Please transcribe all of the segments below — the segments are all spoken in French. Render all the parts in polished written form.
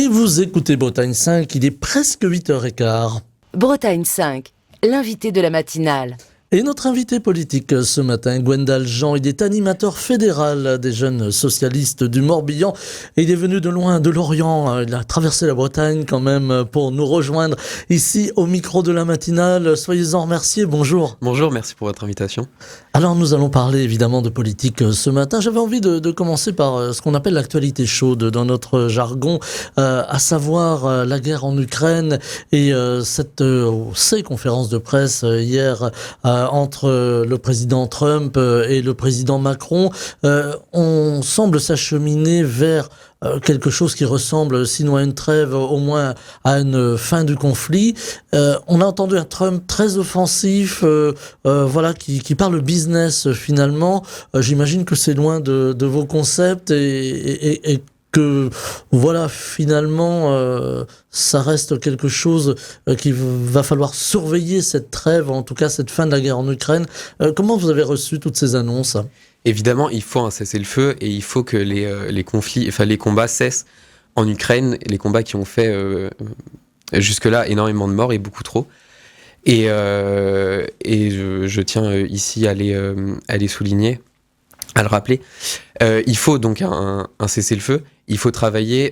Et vous écoutez Bretagne 5, il est presque 8h15. Bretagne 5, l'invité de la matinale. Et notre invité politique ce matin, Gwendal Jean, il est animateur fédéral des jeunes socialistes du Morbihan. Et il est venu de loin, de l'Orient. Il a traversé la Bretagne quand même pour nous rejoindre ici au micro de la matinale. Soyez-en remerciés, bonjour. Bonjour, merci pour votre invitation. Alors nous allons parler évidemment de politique ce matin. J'avais envie de commencer par ce qu'on appelle l'actualité chaude dans notre jargon, à savoir la guerre en Ukraine et ces conférences de presse hier entre le président Trump et le président Macron. On semble s'acheminer vers quelque chose qui ressemble, sinon à une trêve, au moins à une fin du conflit. On a entendu un Trump très offensif, qui parle business finalement. J'imagine que c'est loin de vos concepts et que voilà, finalement, ça reste quelque chose qu'il va falloir surveiller, cette trêve, en tout cas cette fin de la guerre en Ukraine. Comment vous avez reçu toutes ces annonces ? Évidemment, il faut un cessez-le-feu et il faut que les conflits, les combats cessent en Ukraine, les combats qui ont fait jusque-là énormément de morts et beaucoup trop. Et je tiens ici à les souligner, à le rappeler. Il faut donc un cessez-le-feu. Il faut travailler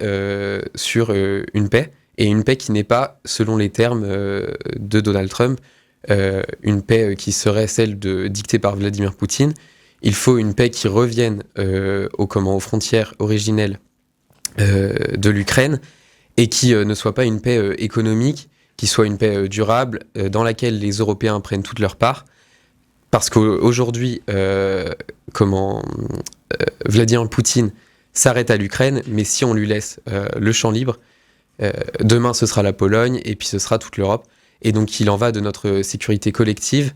sur une paix, et une paix qui n'est pas, selon les termes de Donald Trump, une paix qui serait celle dictée par Vladimir Poutine. Il faut une paix qui revienne aux frontières originelles de l'Ukraine, et qui ne soit pas une paix économique, qui soit une paix durable, dans laquelle les Européens prennent toute leur part. Parce qu'aujourd'hui, Vladimir Poutine s'arrête à l'Ukraine, mais si on lui laisse le champ libre, demain ce sera la Pologne, et puis ce sera toute l'Europe. Et donc il en va de notre sécurité collective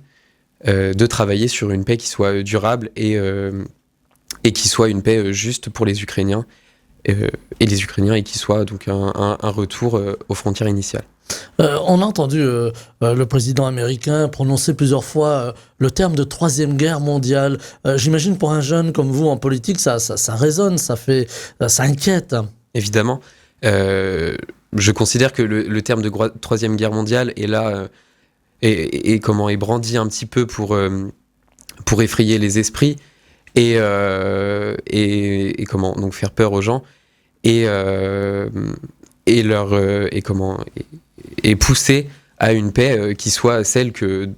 de travailler sur une paix qui soit durable et qui soit une paix juste pour les Ukrainiens et les Ukrainiens, et qui soit donc un retour aux frontières initiales. On a entendu le président américain prononcer plusieurs fois le terme de troisième guerre mondiale. J'imagine pour un jeune comme vous en politique, ça résonne, ça inquiète. Évidemment. Je considère que le terme de troisième guerre mondiale est là est brandi un petit peu pour effrayer les esprits et donc faire peur aux gens et pousser à une paix qui soit celle que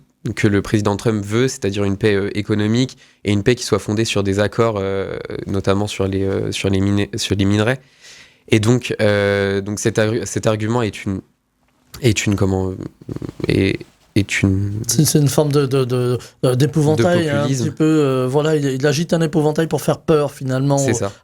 le président Trump veut, c'est-à-dire une paix économique et une paix qui soit fondée sur des accords, notamment sur les minerais. Et donc cet argument est une C'est une forme d'épouvantail, un petit peu. Il agite un épouvantail pour faire peur finalement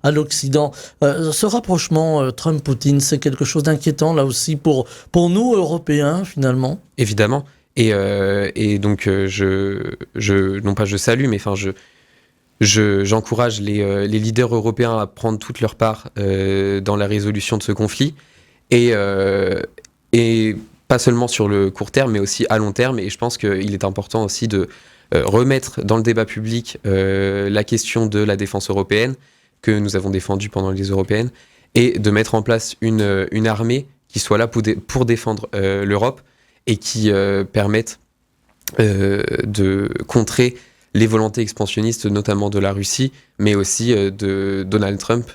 à l'Occident. Ce rapprochement Trump-Poutine, c'est quelque chose d'inquiétant là aussi pour nous Européens finalement. Évidemment. Et donc je salue, mais j'encourage les leaders européens à prendre toute leur part dans la résolution de ce conflit et pas seulement sur le court terme, mais aussi à long terme. Et je pense qu'il est important aussi de remettre dans le débat public la question de la défense européenne, que nous avons défendue pendant les européennes, et de mettre en place une armée qui soit là pour défendre l'Europe et qui permette de contrer les volontés expansionnistes, notamment de la Russie, mais aussi de Donald Trump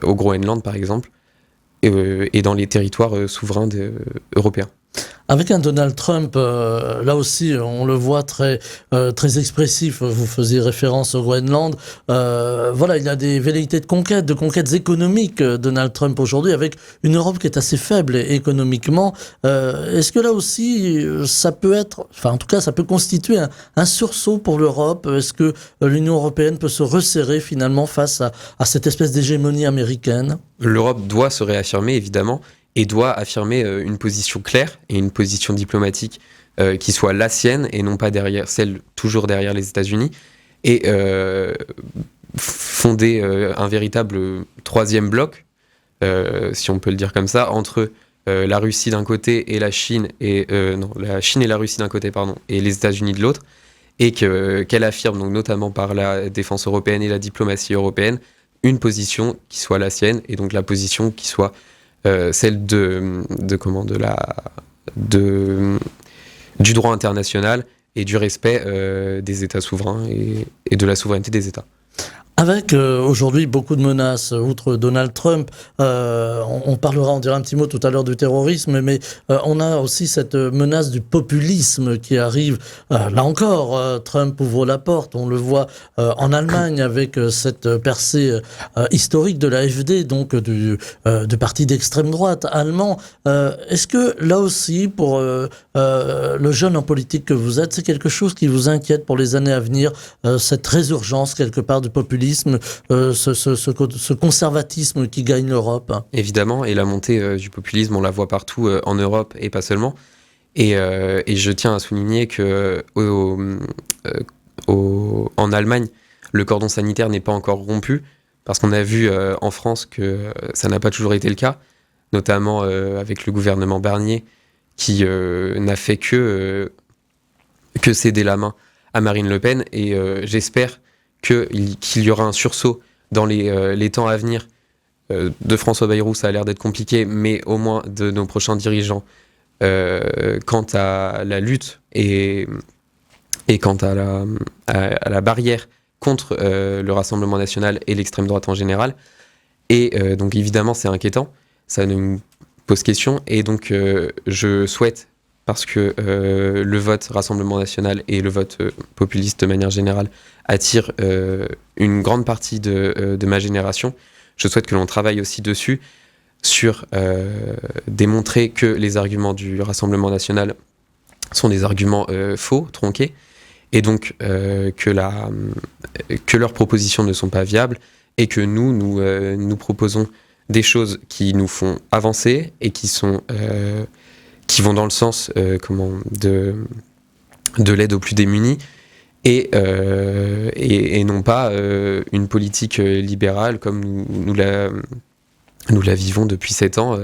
au Groenland, par exemple, et dans les territoires souverains européens. Avec un Donald Trump, là aussi, on le voit très expressif. Vous faisiez référence au Groenland. Il a des velléités de conquêtes économiques, Donald Trump aujourd'hui, avec une Europe qui est assez faible économiquement. Est-ce que là aussi, ça peut constituer un sursaut pour l'Europe ? Est-ce que l'Union européenne peut se resserrer finalement face à cette espèce d'hégémonie américaine ? L'Europe doit se réaffirmer, évidemment, et doit affirmer une position claire et une position diplomatique qui soit la sienne et non pas toujours derrière les États-Unis, et fonder un véritable troisième bloc, si on peut le dire comme ça, entre la Russie d'un côté et la Chine la Chine et la Russie d'un côté, et les États-Unis de l'autre, et qu'elle affirme donc notamment par la défense européenne et la diplomatie européenne une position qui soit la sienne, et donc la position qui soit celle du droit international et du respect des États souverains et de la souveraineté des États. Avec aujourd'hui beaucoup de menaces, outre Donald Trump, on parlera, on dira un petit mot tout à l'heure du terrorisme, mais on a aussi cette menace du populisme qui arrive. Là encore, Trump ouvre la porte, on le voit en Allemagne avec cette percée historique de l'AfD, donc du parti d'extrême droite allemand. Est-ce que là aussi, pour le jeune en politique que vous êtes, c'est quelque chose qui vous inquiète pour les années à venir, cette résurgence quelque part du populisme, ce conservatisme qui gagne l'Europe? Évidemment, et la montée du populisme, on la voit partout en Europe et pas seulement. Et je tiens à souligner que en Allemagne, le cordon sanitaire n'est pas encore rompu, parce qu'on a vu en France que ça n'a pas toujours été le cas, notamment avec le gouvernement Barnier, qui n'a fait que céder la main à Marine Le Pen. Et j'espère qu'il y aura un sursaut dans les temps à venir de François Bayrou. Ça a l'air d'être compliqué, mais au moins de nos prochains dirigeants quant à la lutte et quant à la barrière contre le Rassemblement national et l'extrême droite en général. Et donc évidemment c'est inquiétant, ça nous pose question, et donc je souhaite, parce que le vote Rassemblement national et le vote populiste de manière générale attire une grande partie de ma génération. Je souhaite que l'on travaille aussi dessus, sur démontrer que les arguments du Rassemblement national sont des arguments faux, tronqués, et donc que leurs propositions ne sont pas viables, et que nous proposons des choses qui nous font avancer et qui vont dans le sens de l'aide aux plus démunis, et non pas une politique libérale comme nous la vivons depuis 7 ans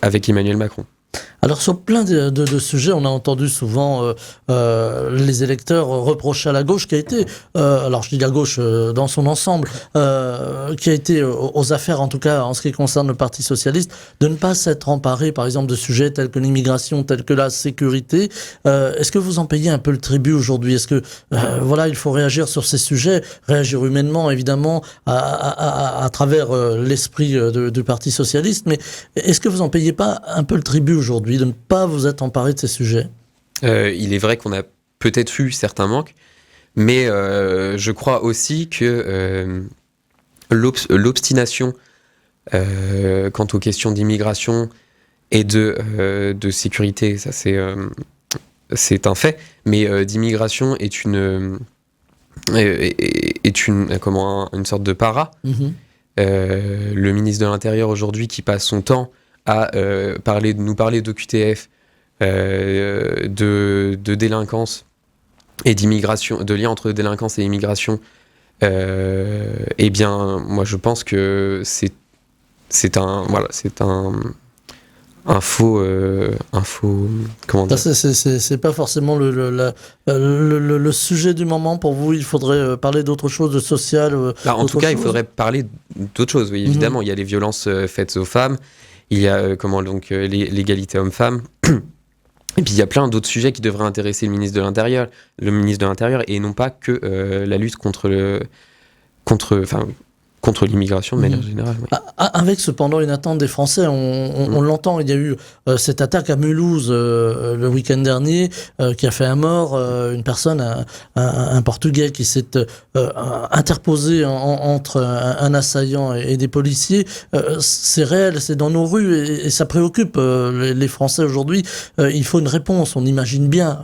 avec Emmanuel Macron. Alors sur plein de sujets, on a entendu souvent les électeurs reprocher à la gauche qui a été, alors je dis la gauche dans son ensemble, qui a été aux affaires, en tout cas en ce qui concerne le Parti socialiste, de ne pas s'être emparé par exemple de sujets tels que l'immigration, tels que la sécurité. Est-ce que vous en payez un peu le tribut aujourd'hui? Est-ce que voilà, il faut réagir sur ces sujets, réagir humainement évidemment à travers l'esprit du Parti socialiste, mais est-ce que vous en payez pas un peu le tribut aujourd'hui de ne pas vous être emparé de ces sujets? Il est vrai qu'on a peut-être eu certains manques, mais je crois aussi que l'obstination quant aux questions d'immigration et de sécurité, ça c'est un fait, mais d'immigration est une sorte de para. Le ministre de l'Intérieur aujourd'hui qui passe son temps à nous parler d'OQTF, de délinquance et d'immigration, de lien entre délinquance et immigration, eh bien, moi je pense que c'est un faux, comment dire. C'est pas forcément le sujet du moment pour vous. Il faudrait parler d'autre chose, de social. En tout cas, il faudrait parler d'autre chose. Oui, évidemment, il y a les violences faites aux femmes. Il y a l'égalité homme-femme. Et puis il y a plein d'autres sujets qui devraient intéresser le ministre de l'Intérieur, et non pas que la lutte contre l'immigration de manière générale. Oui. Avec cependant une attente des Français, on l'entend, il y a eu cette attaque à Mulhouse le week-end dernier qui a fait un mort, une personne, un Portugais qui s'est interposé entre un assaillant et des policiers. C'est réel, c'est dans nos rues et ça préoccupe les Français aujourd'hui. Il faut une réponse, on imagine bien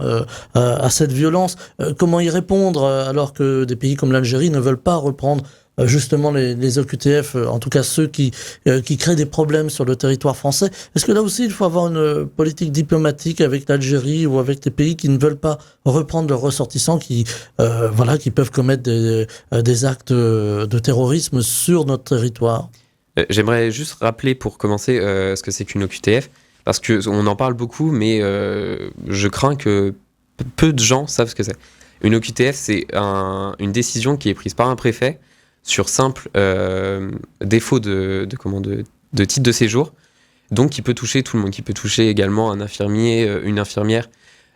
à cette violence. Comment y répondre alors que des pays comme l'Algérie ne veulent pas reprendre justement les OQTF, en tout cas ceux qui créent des problèmes sur le territoire français. Est-ce que là aussi il faut avoir une politique diplomatique avec l'Algérie ou avec des pays qui ne veulent pas reprendre leurs ressortissants, qui peuvent commettre des actes de terrorisme sur notre territoire? J'aimerais juste rappeler pour commencer ce que c'est qu'une OQTF, parce qu'on en parle beaucoup, mais je crains que peu de gens savent ce que c'est. Une OQTF, c'est une décision qui est prise par un préfet sur simple défaut de titre de séjour, donc qui peut toucher tout le monde, qui peut toucher également un infirmier, une infirmière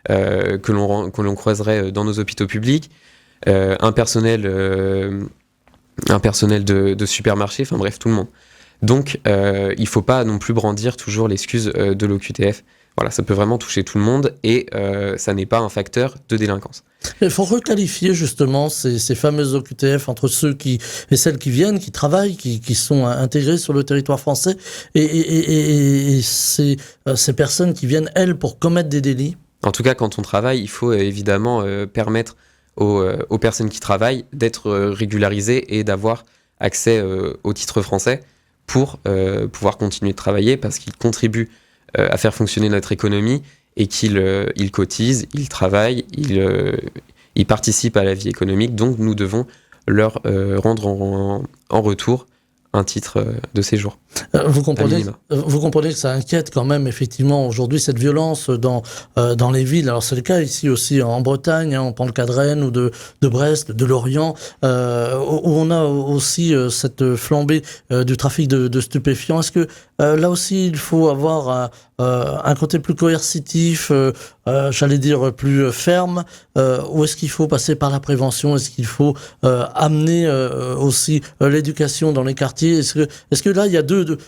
que l'on croiserait dans nos hôpitaux publics, un personnel de supermarché, enfin bref, tout le monde. Donc, il ne faut pas non plus brandir toujours l'excuse de l'OQTF. Voilà, ça peut vraiment toucher tout le monde et ça n'est pas un facteur de délinquance. Il faut requalifier justement ces fameuses OQTF entre ceux et celles qui viennent, qui travaillent, qui sont intégrés sur le territoire français et ces personnes qui viennent, elles, pour commettre des délits. En tout cas, quand on travaille, il faut évidemment permettre aux personnes qui travaillent d'être régularisées et d'avoir accès au titre français pour pouvoir continuer de travailler parce qu'ils contribuent à faire fonctionner notre économie et qu'ils cotisent, ils travaillent, ils participent à la vie économique. Donc nous devons leur rendre en retour un titre de séjour. Vous comprenez que ça inquiète quand même effectivement aujourd'hui cette violence dans les villes. Alors c'est le cas ici aussi en Bretagne, on prend le cas de Rennes ou de Brest, de Lorient, où on a aussi cette flambée du trafic de stupéfiants. Est-ce que là aussi il faut avoir un côté plus coercitif, j'allais dire plus ferme, ou est-ce qu'il faut passer par la prévention? Est-ce qu'il faut amener aussi l'éducation dans les quartiers? Est-ce que là il y a deux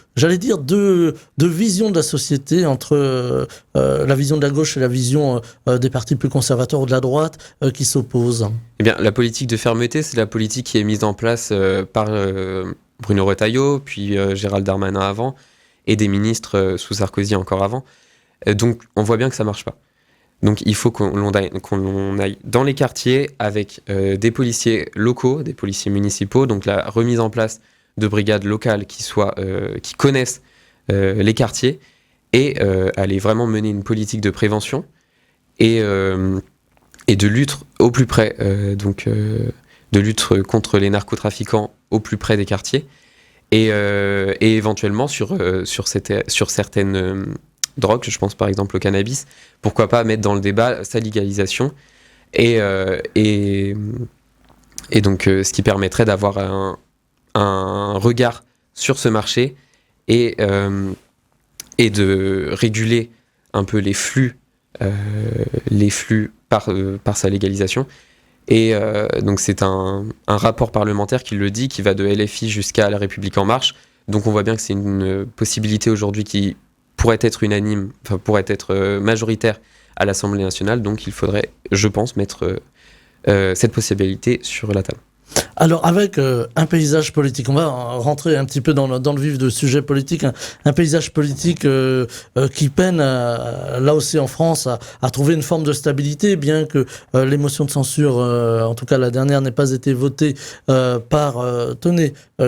visions de la société entre la vision de la gauche et la vision des partis plus conservateurs ou de la droite qui s'opposent? Eh bien, la politique de fermeté, c'est la politique qui est mise en place par Bruno Retailleau, puis Gérald Darmanin avant, et des ministres sous Sarkozy encore avant. Donc, on voit bien que ça marche pas. Donc, il faut qu'on aille dans les quartiers avec des policiers locaux, des policiers municipaux, donc la remise en place de brigades locales qui connaissent les quartiers et aller vraiment mener une politique de prévention et de lutte au plus près, de lutte contre les narcotrafiquants au plus près des quartiers et éventuellement sur certaines drogues, je pense par exemple au cannabis, pourquoi pas mettre dans le débat sa légalisation et donc ce qui permettrait d'avoir un regard sur ce marché et de réguler un peu les flux par sa légalisation. Et donc c'est un rapport parlementaire qui le dit, qui va de LFI jusqu'à La République En Marche. Donc on voit bien que c'est une possibilité aujourd'hui qui pourrait être unanime, enfin pourrait être majoritaire à l'Assemblée nationale. Donc il faudrait, je pense, mettre cette possibilité sur la table. Alors avec un paysage politique, on va rentrer un petit peu dans le vif du sujet politique, un paysage politique qui peine là aussi en France à trouver une forme de stabilité, bien que les motions de censure, en tout cas la dernière, n'ait pas été votée par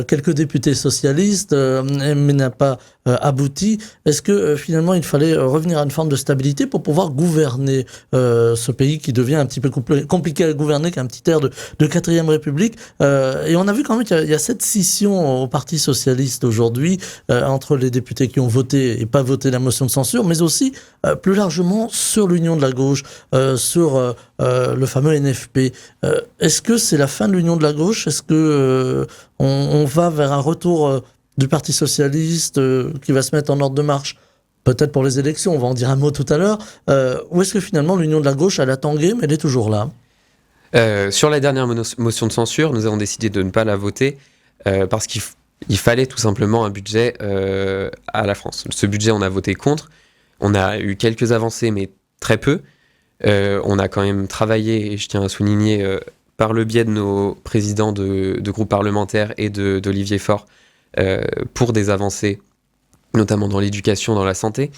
quelques députés socialistes, mais n'a pas abouti. Est-ce que finalement il fallait revenir à une forme de stabilité pour pouvoir gouverner ce pays qui devient un petit peu compliqué à gouverner, qu'un petit air de 4e République? Et on a vu quand même qu'il y a cette scission au Parti socialiste aujourd'hui entre les députés qui ont voté et pas voté la motion de censure, mais aussi plus largement sur l'union de la gauche, sur le fameux NFP. Est-ce que c'est la fin de l'union de la gauche? Est-ce que on va vers un retour du Parti socialiste qui va se mettre en ordre de marche? Peut-être pour les élections, on va en dire un mot tout à l'heure. Ou est-ce que finalement l'union de la gauche, elle a tangué, mais elle est toujours là? Sur la dernière motion de censure, nous avons décidé de ne pas la voter parce qu'il fallait tout simplement un budget à la France. Ce budget, on a voté contre. On a eu quelques avancées, mais très peu. On a quand même travaillé, et je tiens à souligner, par le biais de nos présidents de groupes parlementaires et d'Olivier Faure, pour des avancées, notamment dans l'éducation, dans la santé.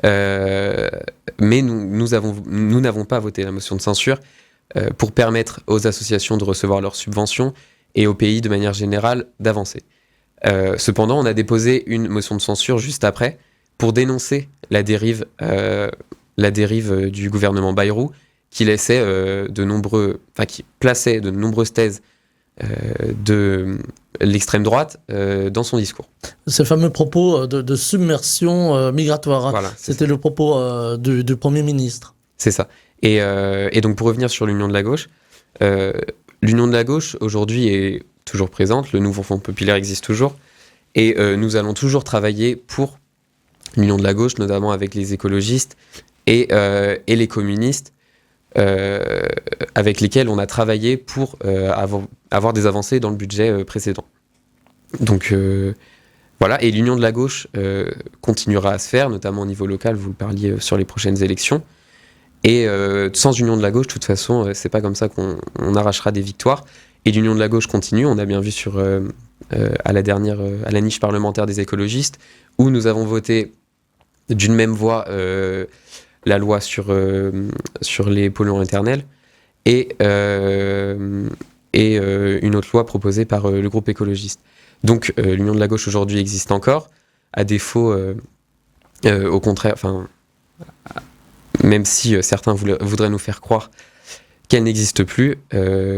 Mais nous n'avons pas voté la motion de censure pour permettre aux associations de recevoir leurs subventions et au pays de manière générale d'avancer. Cependant, on a déposé une motion de censure juste après pour dénoncer la dérive du gouvernement Bayrou qui qui plaçait de nombreuses thèses de l'extrême droite dans son discours. Ces fameux propos de submersion migratoire, voilà, c'était le propos du Premier ministre. C'est ça. Et donc pour revenir sur l'Union de la gauche, l'Union de la gauche aujourd'hui est toujours présente, le Nouveau Front Populaire existe toujours, Et nous allons toujours travailler pour l'union de la gauche, notamment avec les écologistes et les communistes, avec lesquels on a travaillé pour avoir des avancées dans le budget précédent. Donc voilà, et l'union de la gauche continuera à se faire, notamment au niveau local, vous le parliez sur les prochaines élections. Et sans union de la gauche, de toute façon, c'est pas comme ça qu'on arrachera des victoires. Et l'union de la gauche continue, on a bien vu à la niche parlementaire des écologistes, où nous avons voté d'une même voix la loi sur les polluants éternels et une autre loi proposée par le groupe écologiste. Donc l'union de la gauche aujourd'hui existe encore, à défaut, au contraire, même si certains voudraient nous faire croire qu'elle n'existe plus,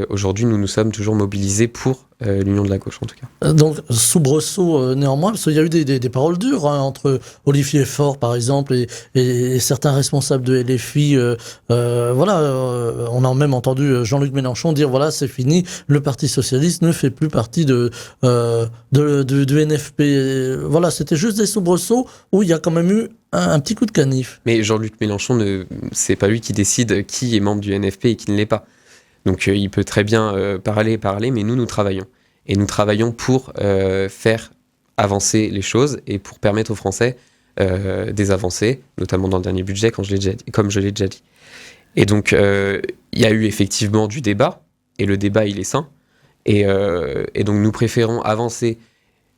aujourd'hui nous sommes toujours mobilisés pour l'union de la gauche en tout cas. Donc soubresaut néanmoins, parce qu'il y a eu des paroles dures entre Olivier Faure par exemple et certains responsables de LFI. On a même entendu Jean-Luc Mélenchon dire voilà, c'est fini, le Parti socialiste ne fait plus partie du NFP. Voilà, c'était juste des soubresauts où il y a quand même eu un petit coup de canif. Mais Jean-Luc Mélenchon, c'est pas lui qui décide qui est membre du NFP et qui ne l'est pas. Donc il peut très bien parler, mais nous travaillons. Et nous travaillons pour faire avancer les choses et pour permettre aux Français des avancées, notamment dans le dernier budget, comme je l'ai déjà dit. Et donc il y a eu effectivement du débat, et le débat il est sain. Et donc nous préférons avancer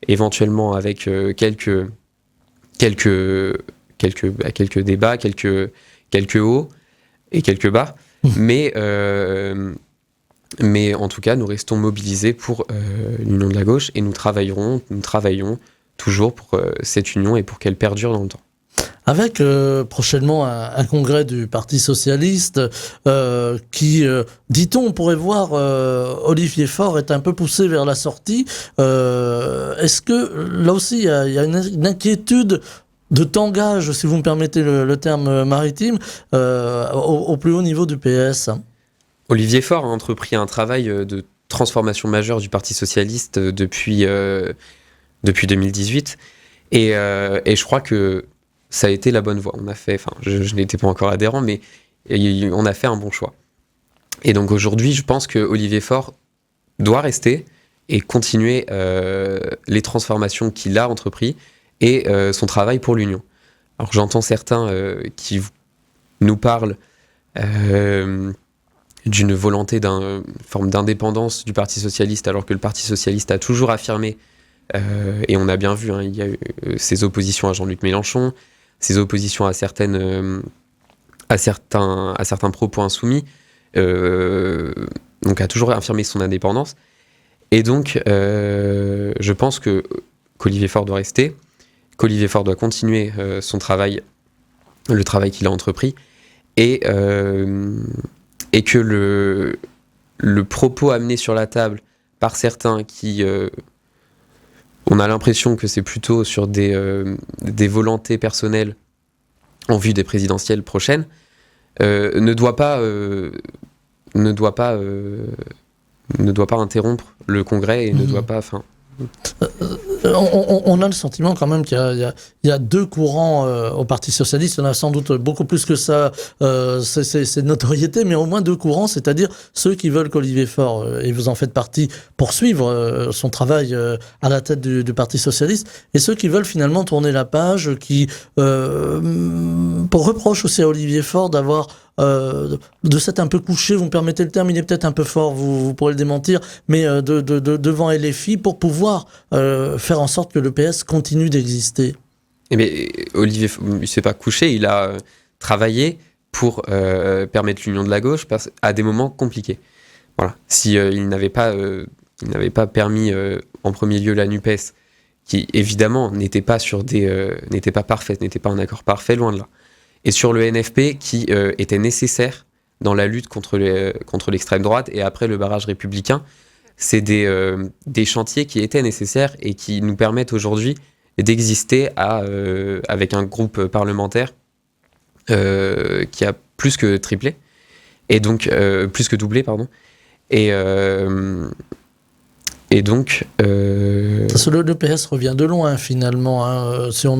éventuellement avec quelques débats, quelques hauts et quelques bas. Mais en tout cas, nous restons mobilisés pour l'union de la gauche et nous travaillons toujours pour cette union et pour qu'elle perdure dans le temps. Avec prochainement un congrès du Parti socialiste qui, dit-on, on pourrait voir Olivier Faure est un peu poussé vers la sortie. Est-ce que là aussi il y a une inquiétude de tangage, si vous me permettez le terme maritime, au plus haut niveau du PS? Olivier Faure a entrepris un travail de transformation majeure du Parti socialiste depuis 2018 et je crois que ça a été la bonne voie. Je n'étais pas encore adhérent, mais on a fait un bon choix. Et donc aujourd'hui, je pense que Olivier Faure doit rester et continuer les transformations qu'il a entrepris et son travail pour l'Union. Alors j'entends certains qui nous parlent d'une volonté d'une forme d'indépendance du Parti socialiste, alors que le Parti socialiste a toujours affirmé, et on a bien vu, il y a eu ses oppositions à Jean-Luc Mélenchon, ses oppositions à certains propos insoumis, donc a toujours affirmé son indépendance. Et donc, je pense qu'Olivier Faure doit rester, qu'Olivier Faure doit continuer son travail, le travail qu'il a entrepris, et que le propos amené sur la table par certains qui... on a l'impression que c'est plutôt sur des volontés personnelles en vue des présidentielles prochaines, ne doit pas interrompre le congrès et ne doit pas... On a le sentiment quand même qu'il y a deux courants au Parti socialiste. Il y en a sans doute beaucoup plus que ça, c'est notoriété, mais au moins deux courants, c'est-à-dire ceux qui veulent qu'Olivier Faure, et vous en faites partie, poursuivre son travail à la tête du Parti socialiste, et ceux qui veulent finalement tourner la page, qui reprochent aussi à Olivier Faure d'avoir de s'être un peu couché, vous me permettez le terme, il est peut-être un peu fort, vous pourrez le démentir, mais devant LFI pour pouvoir faire en sorte que le PS continue d'exister. Eh bien, Olivier, il ne s'est pas couché, il a travaillé pour permettre l'union de la gauche à des moments compliqués. Voilà. Si il n'avait pas permis en premier lieu la NUPES, qui évidemment n'était pas parfaite, n'était pas un accord parfait, loin de là. Et sur le NFP qui était nécessaire dans la lutte contre l'extrême droite et après le barrage républicain, c'est des chantiers qui étaient nécessaires et qui nous permettent aujourd'hui d'exister avec un groupe parlementaire qui a plus que triplé, et donc plus que doublé, pardon. Et Et donc, Parce que le PS revient de loin finalement, hein. Si on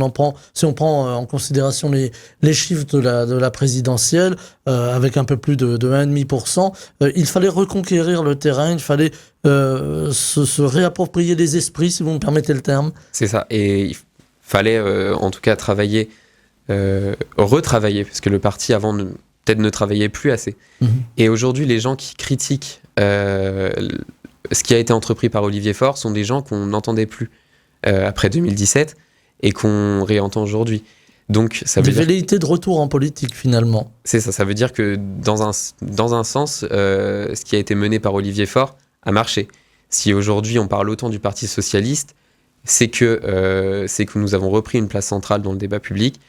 prend en considération les chiffres de la présidentielle, avec un peu plus de 1,5%, il fallait reconquérir le terrain, il fallait se réapproprier les esprits, si vous me permettez le terme. c'est ça. Et il fallait en tout cas travailler, retravailler, parce que le parti avant peut-être ne travaillait plus assez. Et aujourd'hui, les gens qui critiquent ce qui a été entrepris par Olivier Faure sont des gens qu'on n'entendait plus après 2017 et qu'on réentend aujourd'hui. Donc, ça veut Des dire... velléités de retour en politique finalement. C'est ça, ça veut dire que dans un sens, ce qui a été mené par Olivier Faure a marché. Si aujourd'hui on parle autant du Parti Socialiste, c'est que nous avons repris une place centrale dans le débat public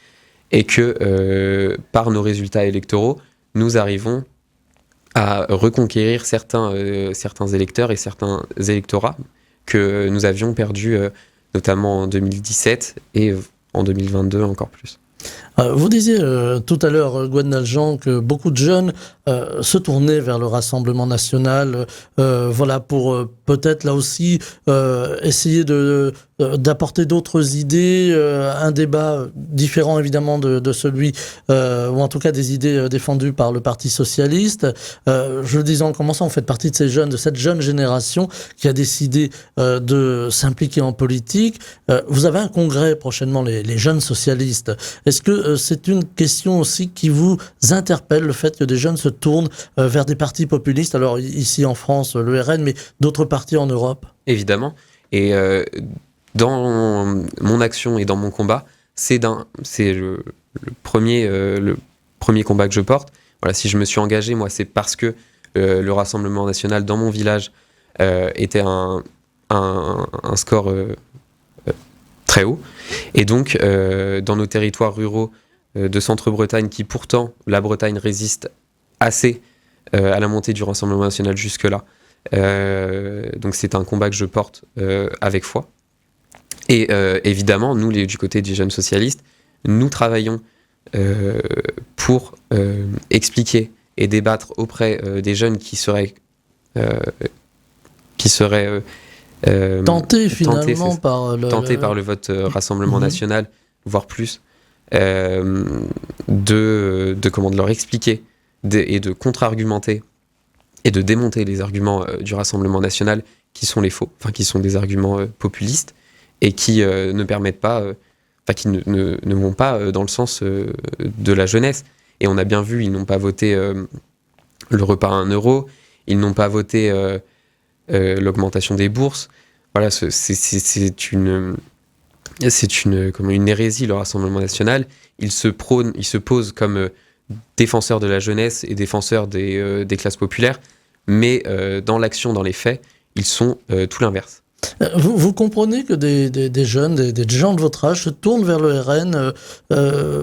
et que par nos résultats électoraux, nous arrivons à reconquérir certains électeurs et certains électorats que nous avions perdus notamment en 2017 et en 2022 encore plus. Vous disiez tout à l'heure, Gwen Naljean, que beaucoup de jeunes se tournaient vers le Rassemblement national, voilà, pour peut-être là aussi essayer d'apporter d'autres idées, un débat différent évidemment de celui, ou en tout cas des idées défendues par le Parti socialiste. Je le disais en commençant, vous faites partie de cette jeune génération qui a décidé de s'impliquer en politique. Vous avez un congrès prochainement, les jeunes socialistes. Est-ce que c'est une question aussi qui vous interpelle, le fait que des jeunes se tournent vers des partis populistes, alors ici en France, le RN, mais d'autres partis en Europe? Évidemment. Et dans mon action et dans mon combat, c'est le premier combat que je porte. Voilà, si je me suis engagé, moi, c'est parce que le Rassemblement national dans mon village était un score très haut. Et donc, dans nos territoires ruraux de Centre-Bretagne, qui pourtant, la Bretagne résiste assez à la montée du Rassemblement national jusque-là. Donc c'est un combat que je porte avec foi. Et évidemment, nous, du côté des jeunes socialistes, nous travaillons pour expliquer et débattre auprès des jeunes qui seraient tentés finalement par le vote Rassemblement national, voire plus, de leur expliquer et de contre-argumenter et de démonter les arguments du Rassemblement national qui sont les faux, enfin qui sont des arguments populistes et qui ne permettent pas, qui ne vont pas dans le sens de la jeunesse. Et on a bien vu, ils n'ont pas voté le repas à 1 euro, ils n'ont pas voté l'augmentation des bourses. Voilà, c'est une hérésie, le Rassemblement national. Il se pose comme défenseur de la jeunesse et défenseur des classes populaires, mais dans l'action, dans les faits, ils sont tout l'inverse. Vous comprenez que des jeunes, des gens de votre âge se tournent vers le RN.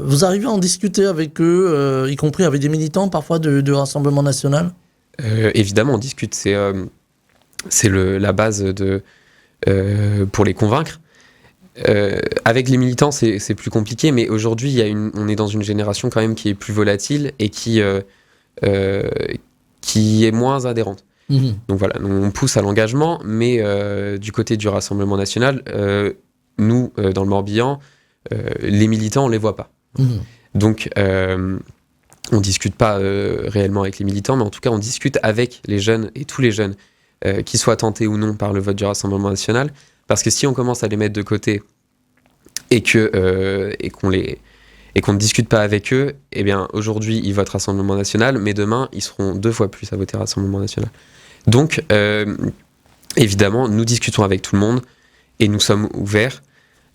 Vous arrivez à en discuter avec eux, y compris avec des militants parfois du Rassemblement national? Évidemment, on discute. C'est la base pour les convaincre. Avec les militants, c'est plus compliqué, mais aujourd'hui, on est dans une génération quand même qui est plus volatile et qui est moins adhérente. Donc voilà, on pousse à l'engagement, mais du côté du Rassemblement national, nous, dans le Morbihan, les militants, on les voit pas. Donc, on discute pas réellement avec les militants, mais en tout cas, on discute avec les jeunes et tous les jeunes, qu'ils soient tentés ou non par le vote du Rassemblement national, parce que si on commence à les mettre de côté et qu'on ne discute pas avec eux, eh bien aujourd'hui ils votent Rassemblement national, mais demain ils seront 2 fois plus à voter Rassemblement national. Donc évidemment nous discutons avec tout le monde et nous sommes ouverts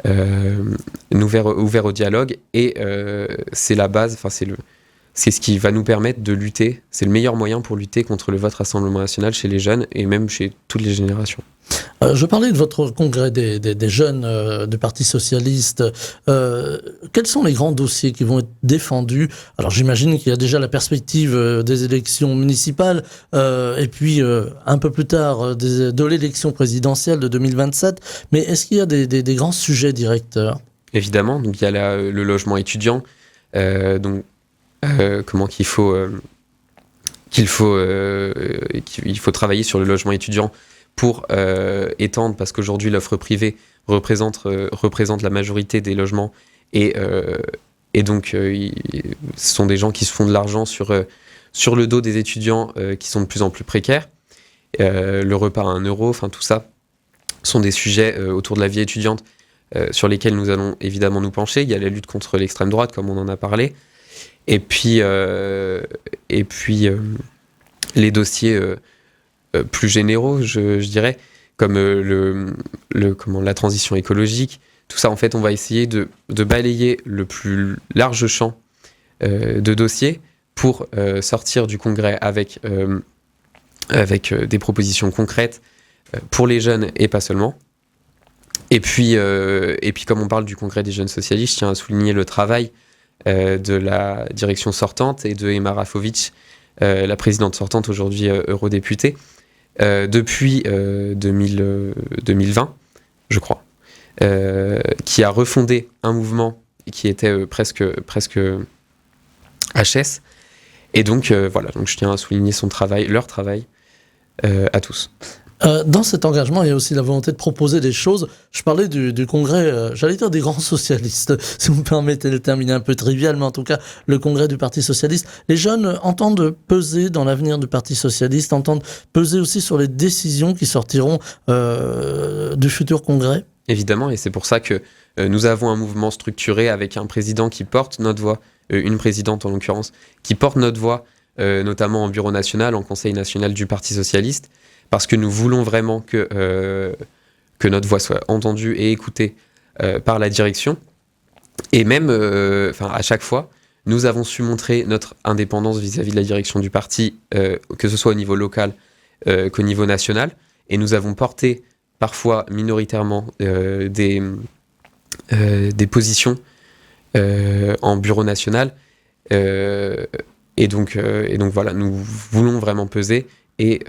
au dialogue et c'est la base, enfin c'est ce qui va nous permettre de lutter, c'est le meilleur moyen pour lutter contre le vote Rassemblement national chez les jeunes et même chez toutes les générations. Je parlais de votre congrès des jeunes du Parti socialiste. Quels sont les grands dossiers qui vont être défendus? Alors j'imagine qu'il y a déjà la perspective des élections municipales et puis un peu plus tard de l'élection présidentielle de 2027. Mais est-ce qu'il y a des grands sujets directeurs? Évidemment, donc il y a le logement étudiant, comment qu'il faut travailler sur le logement étudiant pour étendre, parce qu'aujourd'hui l'offre privée représente la majorité des logements et donc ce sont des gens qui se font de l'argent sur le dos des étudiants qui sont de plus en plus précaires. Le repas à 1 euro, enfin tout ça sont des sujets autour de la vie étudiante sur lesquels nous allons évidemment nous pencher. Il y a la lutte contre l'extrême droite, comme on en a parlé, et puis les dossiers plus généraux, je dirais, comme la transition écologique. Tout ça, en fait, on va essayer de balayer le plus large champ de dossiers pour sortir du congrès avec des propositions concrètes pour les jeunes et pas seulement. Et puis, comme on parle du congrès des jeunes socialistes, je tiens à souligner le travail de la direction sortante et de Emma Rafovic, la présidente sortante, aujourd'hui eurodéputée, depuis 2020, je crois, qui a refondé un mouvement qui était presque HS. Et donc, donc je tiens à souligner leur travail à tous. Dans cet engagement, il y a aussi la volonté de proposer des choses. Je parlais du congrès, j'allais dire des grands socialistes, si vous me permettez le terme, il est un peu trivial, mais en tout cas, le congrès du Parti socialiste. Les jeunes entendent peser dans l'avenir du Parti socialiste, entendent peser aussi sur les décisions qui sortiront du futur congrès. Évidemment, et c'est pour ça que nous avons un mouvement structuré avec un président qui porte notre voix, une présidente en l'occurrence, qui porte notre voix, notamment en bureau national, en conseil national du Parti socialiste, parce que nous voulons vraiment que notre voix soit entendue et écoutée par la direction. Et même, à chaque fois, nous avons su montrer notre indépendance vis-à-vis de la direction du parti, que ce soit au niveau local qu'au niveau national. Et nous avons porté, parfois minoritairement, des positions en bureau national. Et donc voilà, nous voulons vraiment peser et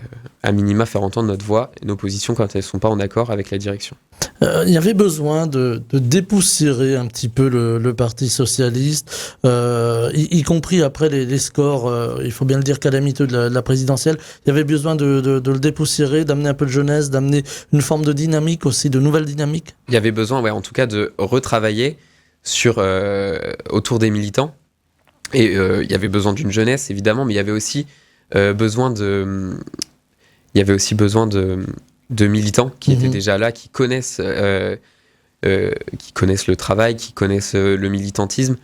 à minima faire entendre notre voix et nos positions quand elles ne sont pas en accord avec la direction. Il y avait besoin de dépoussiérer un petit peu le Parti socialiste, y compris après les scores, il faut bien le dire, calamiteux de la présidentielle. Il y avait besoin de le dépoussiérer, d'amener un peu de jeunesse, d'amener une forme de dynamique aussi, de nouvelles dynamiques. Il y avait besoin, en tout cas, de retravailler autour des militants. Et il y avait besoin d'une jeunesse, évidemment, mais il y avait aussi besoin de militants qui étaient déjà là, qui connaissent le travail, qui connaissent le militantisme.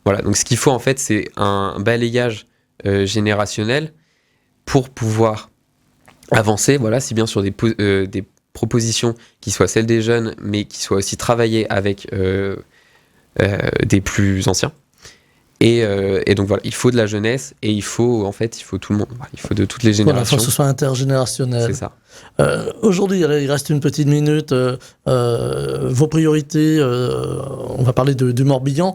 Voilà, donc ce qu'il faut en fait, c'est un balayage générationnel pour pouvoir avancer, si bien sur des propositions qui soient celles des jeunes, mais qui soient aussi travaillées avec des plus anciens. Et donc voilà, il faut de la jeunesse et il faut tout le monde. Il faut de toutes les générations. Il faut que ce soit intergénérationnel. C'est ça. Aujourd'hui, il reste une petite minute. Vos priorités, on va parler du Morbihan.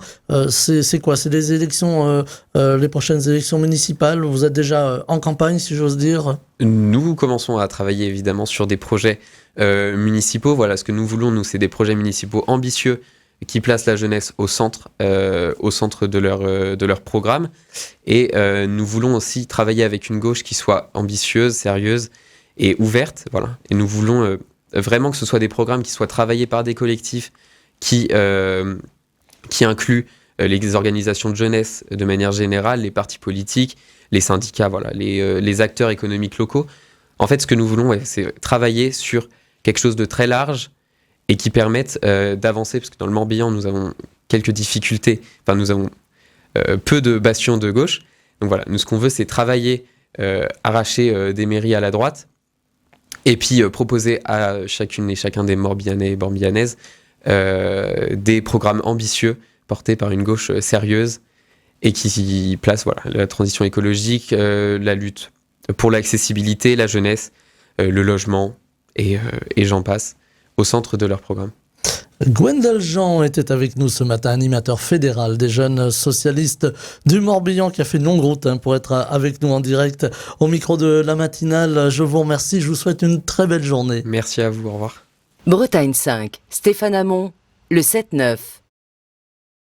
C'est quoi? C'est les élections, les prochaines élections municipales? Vous êtes déjà en campagne, si j'ose dire? Nous commençons à travailler évidemment sur des projets municipaux. Voilà, ce que nous voulons, nous, c'est des projets municipaux ambitieux qui placent la jeunesse au centre de leur programme. Et nous voulons aussi travailler avec une gauche qui soit ambitieuse, sérieuse et ouverte. Voilà. Et nous voulons vraiment que ce soit des programmes qui soient travaillés par des collectifs qui incluent les organisations de jeunesse de manière générale, les partis politiques, les syndicats, les acteurs économiques locaux. En fait, ce que nous voulons, c'est travailler sur quelque chose de très large et qui permettent d'avancer, parce que dans le Morbihan, nous avons quelques difficultés, nous avons peu de bastions de gauche. Donc voilà, nous, ce qu'on veut, c'est travailler, arracher des mairies à la droite, et puis proposer à chacune et chacun des Morbihanais et Morbihanaises des programmes ambitieux, portés par une gauche sérieuse, et qui place la transition écologique, la lutte pour l'accessibilité, la jeunesse, le logement, et j'en passe, au centre de leur programme. Gwendal Jean était avec nous ce matin, animateur fédéral des jeunes socialistes du Morbihan, qui a fait une longue route pour être avec nous en direct au micro de la matinale. Je vous remercie, je vous souhaite une très belle journée. Merci à vous, au revoir. Bretagne 5, Stéphane Hamon, le 7-9.